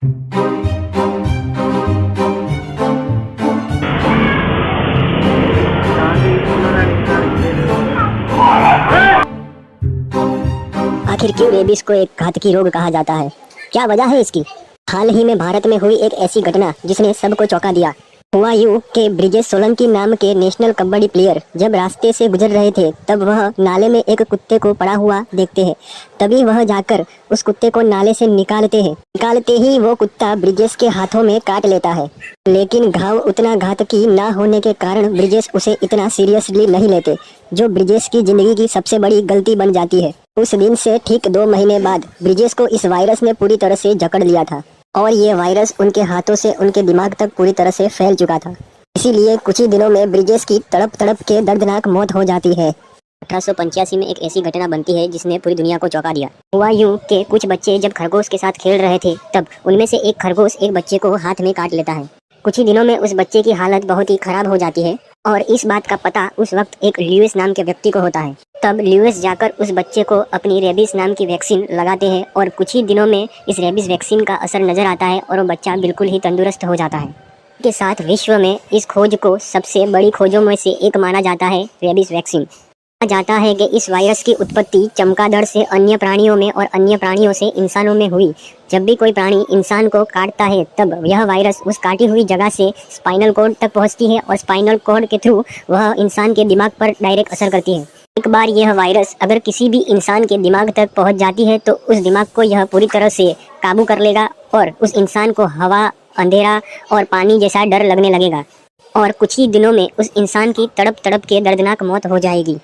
आखिर क्यों रेबीज को एक घातकी रोग कहा जाता है? क्या वजह है इसकी? हाल ही में भारत में हुई एक ऐसी घटना जिसने सबको चौंका दिया। हुआ यूं कि ब्रिजेश सोलंकी नाम के नेशनल कबड्डी प्लेयर जब रास्ते से गुजर रहे थे तब वह नाले में एक कुत्ते को पड़ा हुआ देखते हैं। तभी वह जाकर उस कुत्ते को नाले से निकालते हैं। निकालते ही वो कुत्ता ब्रिजेश के हाथों में काट लेता है, लेकिन घाव उतना घातकी ना होने के कारण ब्रिजेश उसे इतना सीरियसली नहीं लेते, जो ब्रिजेश की जिंदगी की सबसे बड़ी गलती बन जाती है। उस दिन से ठीक 2 महीने बाद ब्रिजेश को इस वायरस ने पूरी तरह से जकड़ लिया था और ये वायरस उनके हाथों से उनके दिमाग तक पूरी तरह से फैल चुका था। इसीलिए कुछ ही दिनों में ब्रिजेश की तड़प तड़प के दर्दनाक मौत हो जाती है। 1885 में एक ऐसी घटना बनती है जिसने पूरी दुनिया को चौंका दिया। हुआ यूं कि कुछ बच्चे जब खरगोश के साथ खेल रहे थे तब उनमें से एक खरगोश एक बच्चे को हाथ में काट लेता है। कुछ ही दिनों में उस बच्चे की हालत बहुत ही खराब हो जाती है और इस बात का पता उस वक्त एक ल्यूइस नाम के व्यक्ति को होता है। तब ल्यूइस जाकर उस बच्चे को अपनी रेबीज नाम की वैक्सीन लगाते हैं और कुछ ही दिनों में इस रेबीज वैक्सीन का असर नजर आता है और वो बच्चा बिल्कुल ही तंदुरुस्त हो जाता है। के साथ विश्व में इस खोज को सबसे बड़ी खोजों में से एक माना जाता है। रेबीज वैक्सीन माना जाता है कि इस वायरस की उत्पत्ति चमगादड़ से अन्य प्राणियों में और अन्य प्राणियों से इंसानों में हुई। जब भी कोई प्राणी इंसान को काटता है तब यह वायरस उस काटी हुई जगह से स्पाइनल कॉर्ड तक पहुंचती है और स्पाइनल कॉर्ड के थ्रू वह इंसान के दिमाग पर डायरेक्ट असर करती है। एक बार यह वायरस अगर किसी भी इंसान के दिमाग तक पहुंच जाती है तो उस दिमाग को यह पूरी तरह से काबू कर लेगा और उस इंसान को हवा, अंधेरा और पानी जैसा डर लगने लगेगा और कुछ ही दिनों में उस इंसान की तड़प तड़प के दर्दनाक मौत हो जाएगी।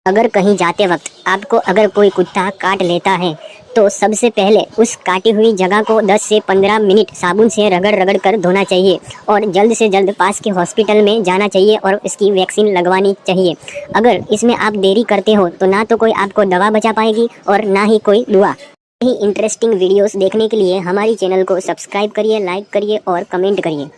अगर कहीं जाते वक्त आपको अगर कोई कुत्ता काट लेता है तो सबसे पहले उस काटी हुई जगह को 10 से 15 मिनट साबुन से रगड़ रगड़ कर धोना चाहिए और जल्द से जल्द पास के हॉस्पिटल में जाना चाहिए और इसकी वैक्सीन लगवानी चाहिए। अगर इसमें आप देरी करते हो तो ना तो कोई आपको दवा बचा पाएगी और ना ही कोई दुआ। यही इंटरेस्टिंग वीडियोस देखने के लिए हमारी चैनल को सब्सक्राइब करिए, लाइक करिए और कमेंट करिए।